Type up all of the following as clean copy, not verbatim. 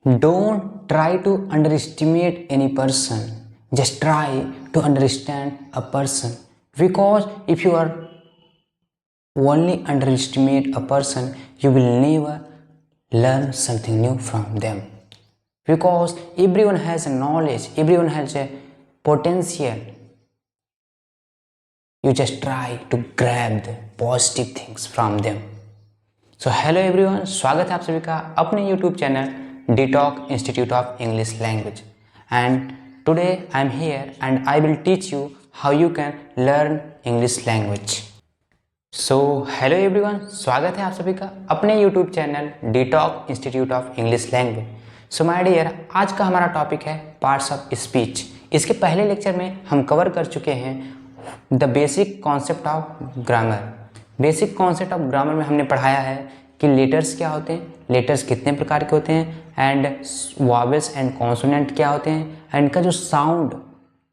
Don't try to underestimate any person. Just try to understand a person. Because if you are only underestimate a person, you will never learn something new from them. Because everyone has a knowledge, everyone has a potential. You just try to grab the positive things from them. So hello everyone, स्वागत है आप सभी का अपने YouTube channel DTalk institute of English language. And today I am here and I will teach you how you can learn English language. So hello everyone, स्वागत है आप सभी का अपने YouTube channel DTalk institute of English language. So my dear, आज का हमारा topic है पार्ट्स ऑफ स्पीच। इसके पहले लेक्चर में हम कवर कर चुके हैं the basic concept of grammar. Basic concept of grammar में हमने पढ़ाया है कि लेटर्स क्या होते हैं, लेटर्स कितने प्रकार के होते हैं, एंड वॉवेल्स एंड कॉन्सोनेंट क्या होते हैं, एंड इनका जो साउंड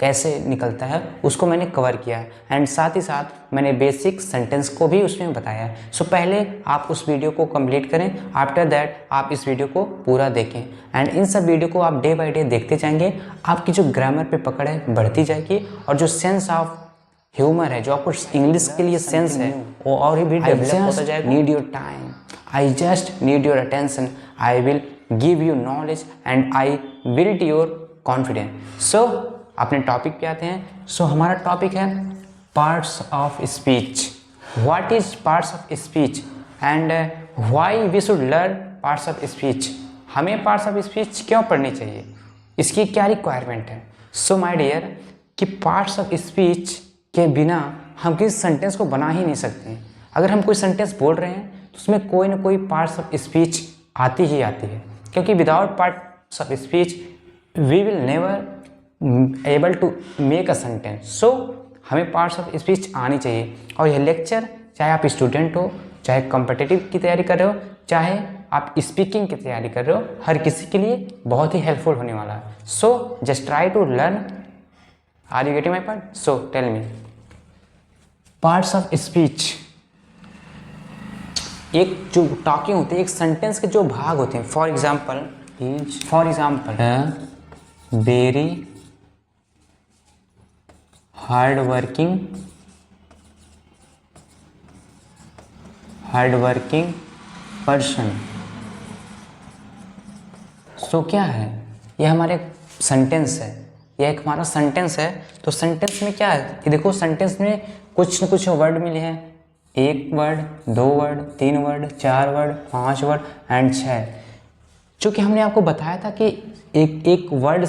कैसे निकलता है उसको मैंने कवर किया है। एंड साथ ही साथ मैंने बेसिक सेंटेंस को भी उसमें बताया है। सो पहले आप उस वीडियो को कंप्लीट करें, आफ्टर दैट आप इस वीडियो को पूरा देखें। एंड इन सब वीडियो को आप डे बाय डे देखते जाएंगे, आपकी जो ग्रामर पे पकड़ है बढ़ती जाएगी और जो सेंस ऑफ ह्यूमर है, जो आपको इंग्लिश के लिए सेंस है, वो और ही भी डेवलप होता जाएगा। Need your time, I just need your attention, I will give you knowledge and I build your confidence. So अपने टॉपिक पे आते हैं। सो हमारा टॉपिक है parts of speech. What is parts of speech and why we should learn parts of speech. हमें parts of speech क्यों पढ़नी चाहिए, इसकी क्या रिक्वायरमेंट है। सो माय डियर, कि पार्ट्स ऑफ स्पीच के बिना हम किसी सेंटेंस को बना ही नहीं सकते हैं। अगर हम कोई सेंटेंस बोल रहे हैं तो उसमें कोई ना कोई पार्ट्स ऑफ स्पीच आती ही आती है, क्योंकि without parts of speech we will never able to make a sentence. So हमें पार्ट्स ऑफ स्पीच आनी चाहिए। और यह लेक्चर चाहे आप स्टूडेंट हो, चाहे कॉम्पिटिटिव की तैयारी कर रहे हो, चाहे आप स्पीकिंग की तैयारी कर रहे हो, हर किसी के लिए बहुत ही हेल्पफुल होने वाला है। So just try to learn. Are you getting my point? So tell me, parts of speech एक जो टॉकिंग होती है, एक सेंटेंस के जो भाग होते हैं। For example very hard working person. So क्या है, यह हमारे सेंटेंस है, यह एक हमारा सेंटेंस है। तो सेंटेंस में क्या है कि देखो, सेंटेंस में कुछ न कुछ वर्ड मिले हैं, एक वर्ड, दो वर्ड, तीन वर्ड, चार वर्ड, पांच वर्ड एंड 6। चूँकि हमने आपको बताया था कि एक वर्ड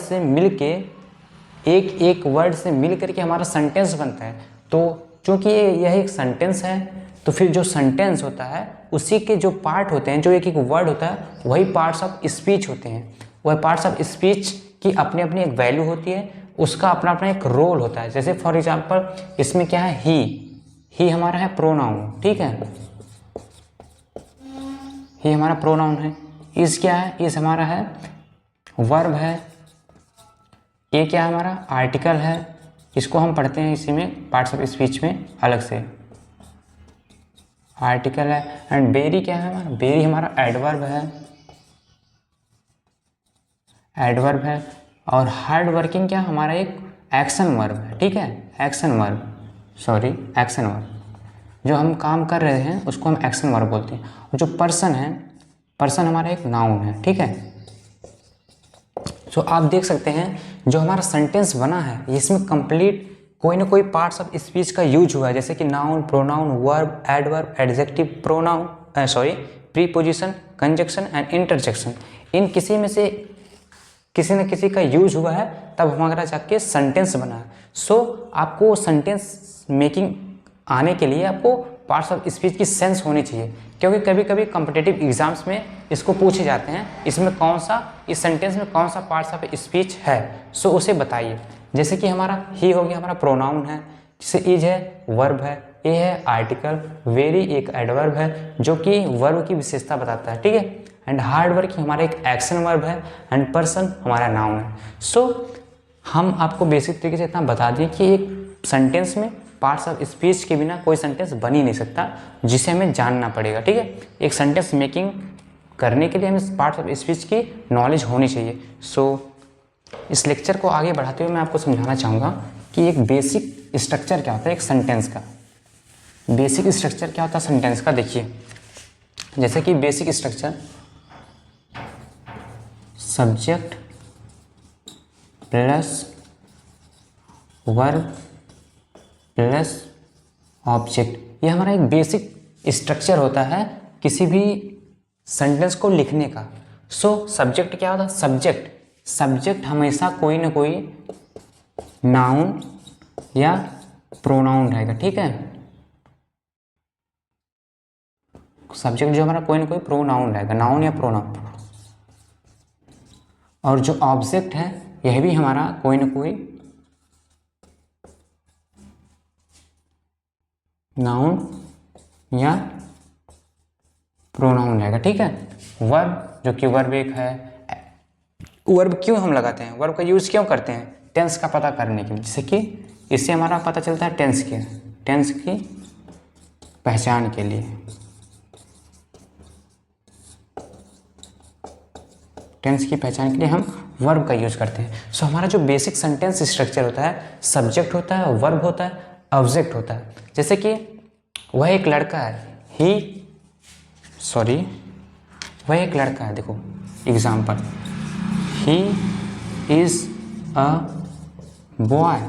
से मिल करके हमारा सेंटेंस बनता है। तो चूँकि यह एक सेंटेंस है, तो फिर जो सेंटेंस होता है उसी के जो पार्ट होते हैं, जो एक एक वर्ड होता है, वही पार्ट्स ऑफ स्पीच होते हैं। वह पार्ट्स ऑफ स्पीच की अपनी अपनी एक वैल्यू होती है, उसका अपना अपना एक रोल होता है। जैसे फॉर एग्जांपल इसमें क्या है, ही हमारा है प्रोनाउन, ठीक है, ही हमारा प्रोनाउन है। इस क्या है, इस हमारा है वर्ब है। ये क्या है, हमारा आर्टिकल है। इसको हम पढ़ते हैं इसी में पार्ट्स ऑफ स्पीच में अलग से, आर्टिकल है। एंड बेरी क्या है, हमारा बेरी हमारा एडवर्ब है। और हार्ड वर्किंग क्या हमारा एक एक्शन वर्ब है, ठीक है, एक्शन वर्ब जो हम काम कर रहे हैं उसको हम एक्शन वर्ब बोलते हैं। और जो पर्सन हमारा एक नाउन है, ठीक है। सो आप देख सकते हैं जो हमारा सेंटेंस बना है इसमें कंप्लीट कोई ना कोई पार्ट्स ऑफ स्पीच का यूज हुआ है, जैसे कि noun, pronoun, verb, adverb, adjective, preposition, conjunction and interjection. इन किसी में से किसी न किसी का यूज हुआ है, तब हमारा जाके सेंटेंस बना है। सो आपको सेंटेंस मेकिंग आने के लिए आपको पार्ट्स ऑफ स्पीच की सेंस होनी चाहिए, क्योंकि कभी कभी कॉम्पिटिटिव एग्जाम्स में इसको पूछे जाते हैं, इस सेंटेंस में कौन सा पार्ट्स ऑफ स्पीच है, सो उसे बताइए। जैसे कि हमारा ही हो गया, हमारा प्रोनाउन है, जैसे इज है वर्ब है, ए है आर्टिकल, वेरी एक एडवर्ब है जो कि वर्ब की विशेषता बताता है, ठीक है। एंड हार्ड वर्क हमारा एक एक्शन वर्ब है, एंड पर्सन हमारा नाउन है। सो हम आपको बेसिक तरीके से इतना बता दें कि एक सेंटेंस में पार्ट्स ऑफ स्पीच के बिना कोई सेंटेंस बन ही नहीं सकता, जिसे हमें जानना पड़ेगा, ठीक है। एक सेंटेंस मेकिंग करने के लिए हमें पार्ट्स ऑफ स्पीच की नॉलेज होनी चाहिए। सो इस लेक्चर को आगे बढ़ाते हुए मैं आपको समझाना चाहूँगा कि एक बेसिक स्ट्रक्चर क्या होता है एक सेंटेंस का। बेसिक स्ट्रक्चर क्या होता है सेंटेंस का, देखिए जैसे कि basic structure subject plus verb plus object, ये हमारा एक बेसिक स्ट्रक्चर होता है किसी भी सेंटेंस को लिखने का। सो सब्जेक्ट क्या होता है, सब्जेक्ट हमेशा कोई ना कोई नाउन या प्रोनाउन रहेगा, ठीक है। सब्जेक्ट जो हमारा कोई ना कोई प्रोनाउन रहेगा, नाउन या प्रोनाउन। और जो ऑब्जेक्ट है यह भी हमारा कोई ना कोई नाउन या प्रोनाउन रहेगा, ठीक है। वर्ब जो कि वर्ब एक है, वर्ब क्यों हम लगाते हैं, वर्ब का यूज़ क्यों करते हैं, टेंस का पता करने के लिए, जैसे कि इससे हमारा पता चलता है टेंस की पहचान के लिए, टेंस की पहचान के लिए हम वर्ब का यूज़ करते हैं। सो हमारा जो बेसिक सेंटेंस स्ट्रक्चर होता है, सब्जेक्ट होता है, वर्ब होता है, ऑब्जेक्ट होता है। जैसे कि वह एक लड़का है, वह एक लड़का है, देखो example, he is a boy,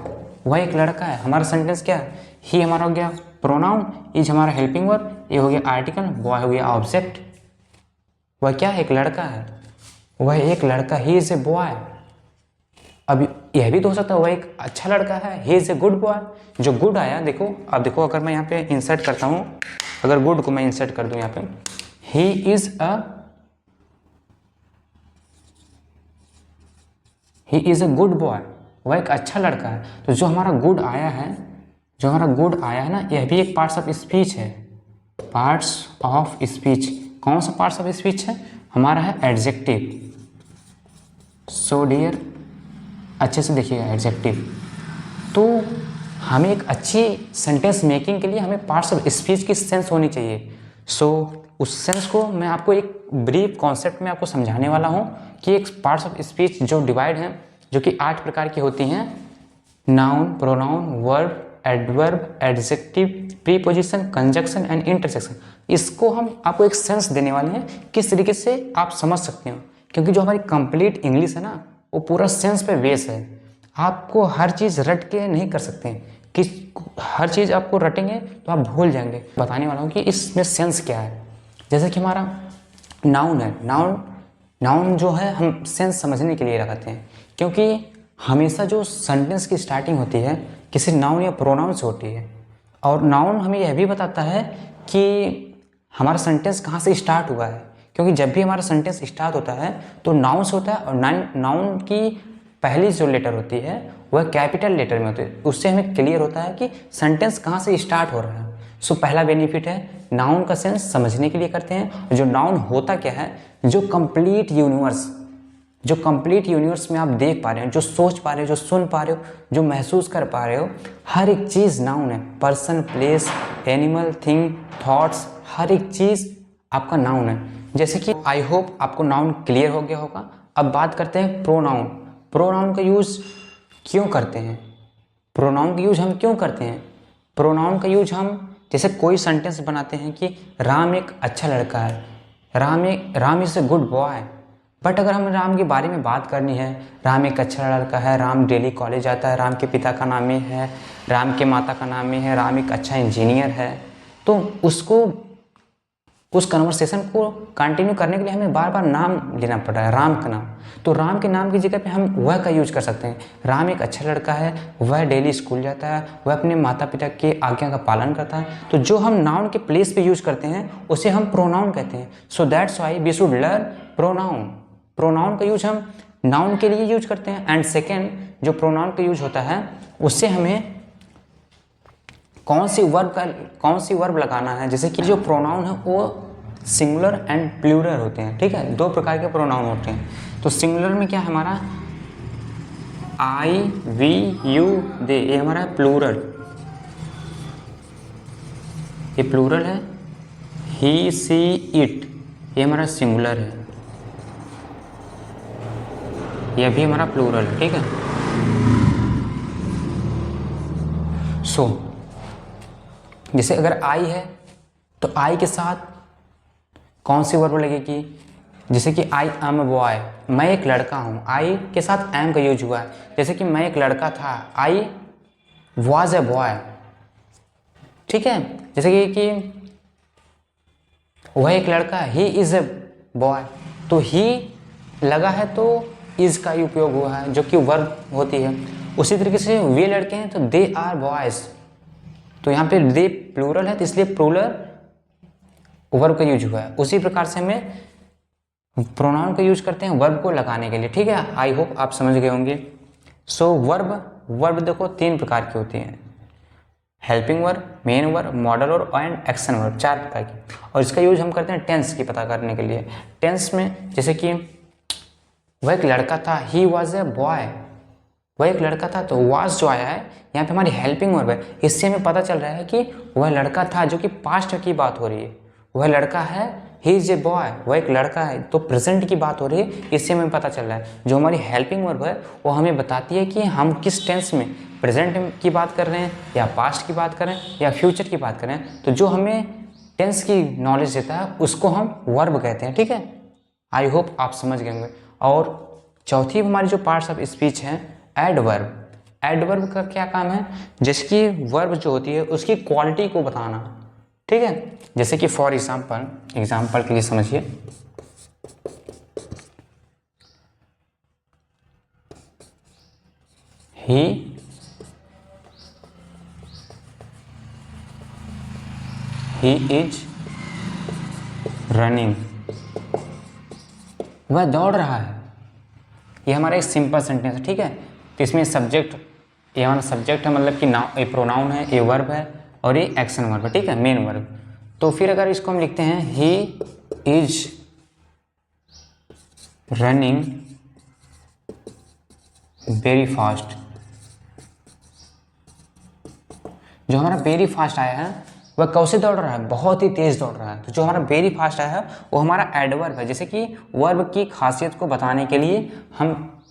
वह एक लड़का है। हमारा सेंटेंस क्या है, ही हमारा हो गया प्रोनाउन, इज हमारा हेल्पिंग वर्ब, ये हो गया आर्टिकल, बॉय हो गया ऑब्जेक्ट। वह क्या है, एक लड़का है, वह एक लड़का, ही इज़ ए बॉय। अब यह भी तो हो सकता है वह एक अच्छा लड़का है, he is a good boy. जो गुड आया देखो, अब देखो अगर मैं यहाँ पे इंसर्ट करता हूँ, अगर गुड को मैं इंसर्ट कर दूँ यहाँ पे, he is a good boy, वह एक अच्छा लड़का है। तो जो हमारा गुड आया है ना, यह भी एक पार्ट्स ऑफ स्पीच है, पार्ट्स ऑफ स्पीच। कौन सा पार्ट्स ऑफ स्पीच है, हमारा है एडजेक्टिव। सो डियर, अच्छे से देखिएगा एडजेक्टिव। तो हमें एक अच्छी सेंटेंस मेकिंग के लिए हमें पार्ट्स ऑफ स्पीच की सेंस होनी चाहिए। सो उस सेंस को मैं आपको एक ब्रीफ कॉन्सेप्ट में आपको समझाने वाला हूँ कि एक पार्ट्स ऑफ स्पीच जो डिवाइड हैं, जो कि 8 प्रकार की होती हैं, noun, pronoun, verb, adverb, adjective, preposition, conjunction and intersection. इसको हम आपको एक सेंस देने वाले हैं, किस तरीके से आप समझ सकते हो, क्योंकि जो हमारी कंप्लीट इंग्लिश है ना, वो पूरा सेंस पे बेस है। आपको हर चीज़ रट के नहीं कर सकते हैं, कि हर चीज़ आपको रटेंगे तो आप भूल जाएंगे। बताने वाला हूँ कि इसमें सेंस क्या है। जैसे कि हमारा नाउन है, नाउन जो है हम सेंस समझने के लिए लगाते हैं, क्योंकि हमेशा जो सेंटेंस की स्टार्टिंग होती है किसी नाउन या प्रोनाउन से होती है। और नाउन हमें यह भी बताता है कि हमारा सेंटेंस कहाँ से स्टार्ट हुआ है, क्योंकि जब भी हमारा सेंटेंस स्टार्ट होता है तो नाउन से होता है, और नाउन की पहली जो लेटर होती है वह कैपिटल लेटर में होती है। उससे हमें क्लियर होता है कि सेंटेंस कहाँ से स्टार्ट हो रहा है। सो पहला बेनिफिट है, नाउन का सेंस समझने के लिए करते हैं। जो नाउन होता क्या है, जो कंप्लीट यूनिवर्स में आप देख पा रहे हो, जो सोच पा रहे हो, जो सुन पा रहे हो, जो महसूस कर पा रहे हो, हर एक चीज़ नाउन है। Person, place, animal, thing, thoughts, हर एक चीज़ आपका नाउन है। जैसे कि आई होप आपको नाउन क्लियर हो गया होगा। अब बात करते हैं प्रोनाउन। प्रोनाउन का यूज़ क्यों करते हैं, प्रोनाउन का यूज हम क्यों करते हैं। प्रोनाउन का यूज हम जैसे कोई सेंटेंस बनाते हैं कि राम एक अच्छा लड़का है, Ram is a good boy. But अगर हमें राम के बारे में बात करनी है, राम एक अच्छा लड़का है, राम डेली कॉलेज जाता है, राम के पिता का नाम ये है, राम के माता का नाम ये है, राम एक अच्छा इंजीनियर है, तो उस कन्वर्सेशन को कंटिन्यू करने के लिए हमें बार बार नाम लेना पड़ रहा है, राम का नाम। तो राम के नाम की जगह पे हम वह का यूज कर सकते हैं। राम एक अच्छा लड़का है, वह डेली स्कूल जाता है, वह अपने माता पिता के आज्ञा का पालन करता है। तो जो हम नाउन के प्लेस पे यूज करते हैं उसे हम प्रोनाउन कहते हैं। So that's why we should learn pronoun. Pronoun का यूज हम नाउन के लिए यूज करते हैं। एंड सेकेंड, जो प्रोनाउन का यूज होता है उससे हमें कौन सी वर्ब लगाना है। जैसे कि जो प्रोनाउन है वो सिंगुलर एंड प्लूरल होते हैं, ठीक है, 2 प्रकार के प्रोनाउन होते हैं। तो सिंगुलर में क्या है हमारा आई, वी, यू, दे, ये हमारा है प्लूरल, ये प्लूरल है। ही, सी, इट, ये हमारा सिंगुलर है, ये भी हमारा प्लूरल है, ठीक है। सो जैसे अगर आई है तो आई के साथ कौन सी वर्ब लगेगी, जैसे कि आई एम अ बॉय, मैं एक लड़का हूँ, आई के साथ एम का यूज हुआ है। जैसे कि मैं एक लड़का था, आई वॉज ए बॉय, ठीक है। जैसे कि वह एक लड़का है, ही इज़ ए बॉय, तो ही लगा है तो इज़ का ही उपयोग हुआ है जो कि वर्ब होती है। उसी तरीके से वे लड़के हैं तो दे आर बॉयज़, तो यहाँ पे दे प्लूरल है तो इसलिए प्लूरल वर्ब का यूज हुआ है। उसी प्रकार से हमें प्रोनाउन का यूज करते हैं वर्ब को लगाने के लिए, ठीक है। आई होप आप समझ गए होंगे। सो वर्ब देखो 3 प्रकार की होती हैं, helping verb, main verb, modal verb and action verb, 4 प्रकार की। और इसका यूज हम करते हैं टेंस की पता करने के लिए। टेंस में जैसे कि वह एक लड़का था, ही वॉज ए बॉय, वह एक लड़का था, तो वॉज जो आया है यहाँ पे हमारी हेल्पिंग वर्ब है। इससे हमें पता चल रहा है कि वह लड़का था, जो कि पास्ट की बात हो रही है। वह लड़का है, ही इज ए बॉय, वह एक लड़का है, तो प्रेजेंट की बात हो रही है। इससे हमें पता चल रहा है जो हमारी हेल्पिंग वर्ब है वो हमें बताती है कि हम किस टेंस में, प्रेजेंट की बात कर रहे हैं या पास्ट की बात कर रहे हैं या फ्यूचर की बात कर रहे हैं। तो जो हमें टेंस की नॉलेज देता है उसको हम वर्ब कहते हैं, ठीक है। आई होप आप समझ गए होंगे। और चौथी हमारी जो पार्ट्स ऑफ स्पीच हैं, एडवर्ब। एडवर्ब का क्या काम है, जिसकी वर्ब जो होती है उसकी क्वालिटी को बताना, ठीक है। जैसे कि फॉर एग्जाम्पल के लिए समझिए, ही इज रनिंग, वह दौड़ रहा है। ये हमारा एक सिंपल सेंटेंस है, ठीक है। तो इसमें सब्जेक्ट, ये हमारा सब्जेक्ट है, मतलब कि नाउन, ये प्रोनाउन है, ये वर्ब है और ये एक्शन वर्ब है, ठीक है, मेन वर्ब। तो फिर अगर इसको हम लिखते हैं he is running very fast, जो हमारा वेरी फास्ट आया है वह कैसे दौड़ रहा है, बहुत ही तेज दौड़ रहा है। तो जो हमारा वेरी फास्ट आया है वो हमारा एडवर्ब है, जैसे कि वर्ब की खासियत को बताने के लिए हम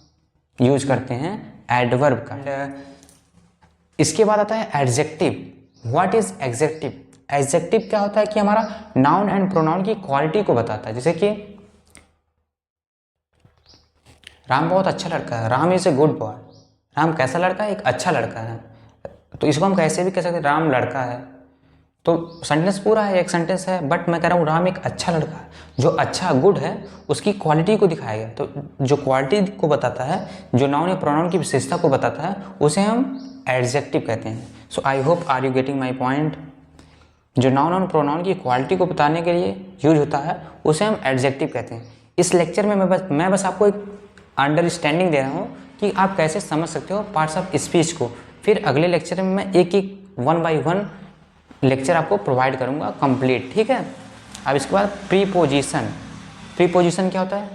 यूज करते हैं एडवर्ब का। इसके बाद आता है adjective. What is adjective? Adjective क्या होता है कि हमारा नाउन एंड प्रोनाउन की क्वालिटी को बताता है। जैसे कि राम बहुत अच्छा लड़का है, Ram is a good boy. Ram कैसा लड़का है? एक अच्छा लड़का है। तो इसको हम कैसे भी कह सकते हैं, राम लड़का है। तो सेंटेंस पूरा है, एक सेंटेंस है, बट मैं कह रहा हूँ राम एक अच्छा लड़का है। जो अच्छा गुड है उसकी क्वालिटी को दिखाया गया। तो जो क्वालिटी को बताता है, जो नाउन या प्रोनाउन की विशेषता को बताता है, उसे हम एडजेक्टिव कहते हैं। So I hope are you getting my point. जो नाउन और प्रोनाउन की क्वालिटी को बताने के लिए यूज होता है उसे हम एडजेक्टिव कहते हैं। इस लेक्चर में मैं बस आपको एक अंडरस्टैंडिंग दे रहा हूँ कि आप कैसे समझ सकते हो पार्ट्स ऑफ स्पीच को। फिर अगले लेक्चर में मैं एक एक 1 बाय 1 लेक्चर आपको प्रोवाइड करूँगा कंप्लीट, ठीक है। अब इसके बाद प्रीपोजिशन। प्रीपोजिशन क्या होता है?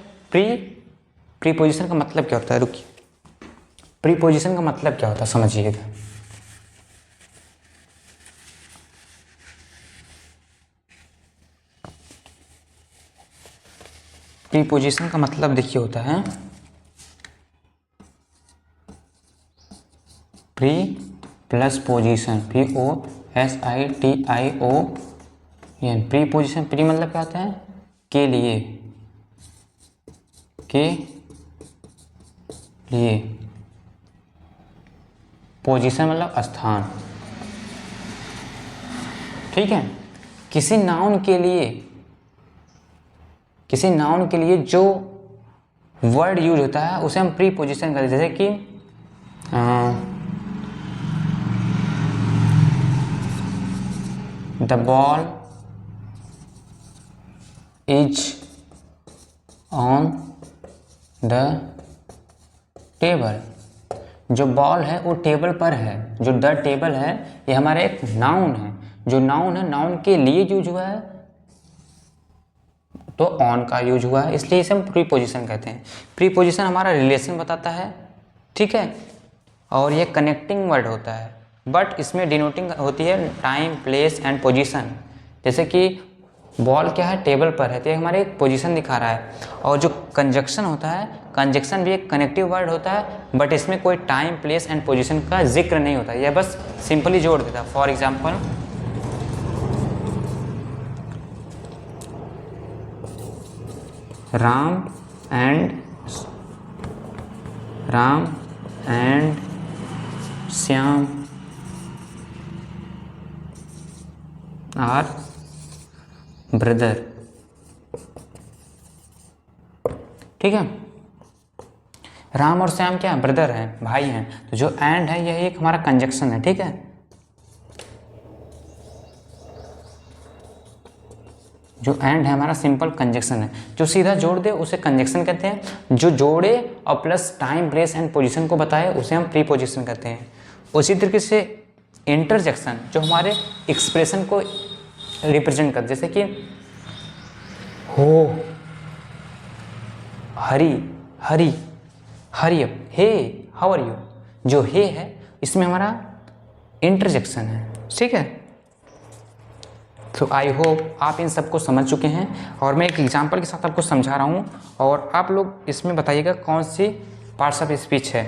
प्रीपोजिशन का मतलब क्या होता है? रुकिए, प्रीपोजिशन का मतलब क्या होता है समझिएगा। प्रीपोजिशन का मतलब देखिए होता है pre plus position, POSITION। Preposition, pre मतलब क्या होता है? के लिए, के लिए। पोजीशन मतलब स्थान, ठीक है। किसी नाउन के लिए जो वर्ड यूज होता है उसे हम प्रीपोजिशन करते हैं। जैसे कि the ball is on the table. जो बॉल है वो टेबल पर है। जो द टेबल है ये हमारा एक नाउन है। जो नाउन है, नाउन के लिए यूज हुआ है तो ऑन का यूज हुआ है, इसलिए इसे हम प्रीपोजिशन कहते हैं। प्रीपोजिशन हमारा रिलेशन बताता है, ठीक है। और ये कनेक्टिंग वर्ड होता है, बट इसमें डिनोटिंग होती है टाइम, प्लेस एंड पोजीशन। जैसे कि बॉल क्या है, टेबल पर है, तो ये हमारे एक पोजीशन दिखा रहा है। और जो कंजक्शन होता है, कंजक्शन भी एक कनेक्टिव वर्ड होता है, बट इसमें कोई टाइम, प्लेस एंड पोजीशन का जिक्र नहीं होता, यह बस सिंपली जोड़ देता है। For example, Ram and Shyam are brother. ठीक है, राम और श्याम क्या है, ब्रदर हैं, भाई हैं। तो जो एंड है यह एक हमारा कंजक्शन है। ठीक है, जो एंड है हमारा सिंपल कंजक्शन है। जो सीधा जोड़ दे उसे कंजक्शन कहते हैं, जो जोड़े और plus time, place and position को बताए उसे हम प्रीपोजिशन कहते हैं। उसी तरीके से इंटरजेक्शन जो हमारे एक्सप्रेशन को रिप्रेजेंट करते, जैसे कि हो, hurry, hurry, hurry up, hey, how are you. जो हे है इसमें हमारा इंटरजेक्शन है। ठीक है, तो आई होप आप इन सबको समझ चुके हैं, और मैं एक एग्जांपल के साथ आपको समझा रहा हूँ, और आप लोग इसमें बताइएगा कौन सी पार्ट्स ऑफ स्पीच है।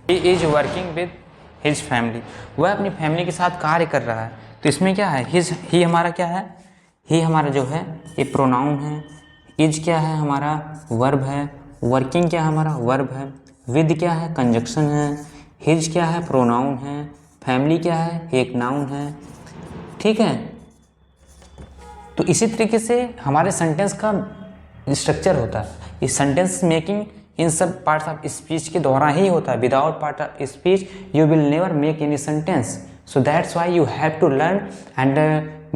He is working with his family, वह अपनी फैमिली के साथ कार्य कर रहा है। तो इसमें क्या है, हिज, ही हमारा क्या है, ही हमारा जो है ये प्रोनाउन है, इज क्या है हमारा वर्ब है, वर्किंग क्या है हमारा वर्ब है, विद क्या है कंजक्शन है, हिज क्या है प्रोनाउन है, फैमिली क्या है एक नाउन है। ठीक है, तो इसी तरीके से हमारे सेंटेंस का स्ट्रक्चर होता है। इस सेंटेंस मेकिंग इन सब पार्ट्स ऑफ स्पीच के दौरान ही होता है। Without part of speech you will never make any sentence, so that's why you have to learn and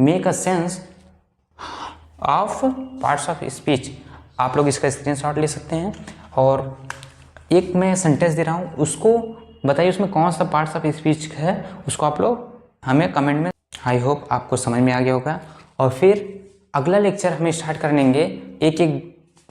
make a sense of parts of speech. आप लोग इसका screenshot ले सकते हैं, और एक मैं सेंटेंस दे रहा हूँ, उसको बताइए उसमें कौन सा पार्ट्स ऑफ स्पीच है, उसको आप लोग हमें कमेंट में। आई होप आपको समझ में आ गया होगा, और फिर अगला लेक्चर हमें स्टार्ट कर लेंगे, एक एक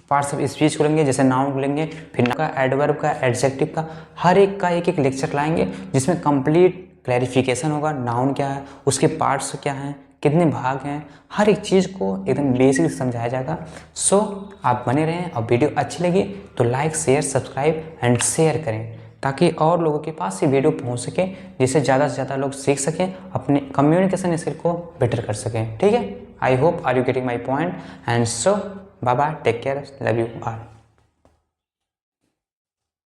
पार्ट्स ऑफ स्पीच को लेंगे, जैसे नाउन को लेंगे, फिर का, एडवर्ब का, एडजेक्टिव का, हर एक का एक एक लेक्चर लाएंगे, जिसमें कंप्लीट क्लैरिफिकेशन होगा। नाउन क्या है, उसके पार्ट्स क्या हैं, कितने भाग हैं, हर एक चीज़ को एकदम बेसिक समझाया जाएगा। सो आप बने रहें, और वीडियो अच्छी लगी तो like, share, subscribe and share करें, ताकि और लोगों के पास ये वीडियो पहुंच सके, जिससे ज़्यादा से ज़्यादा लोग सीख सकें, अपने कम्युनिकेशन स्किल को बेटर कर सकें। ठीक है, I hope are you getting my point, and so bye bye, take care, love you all.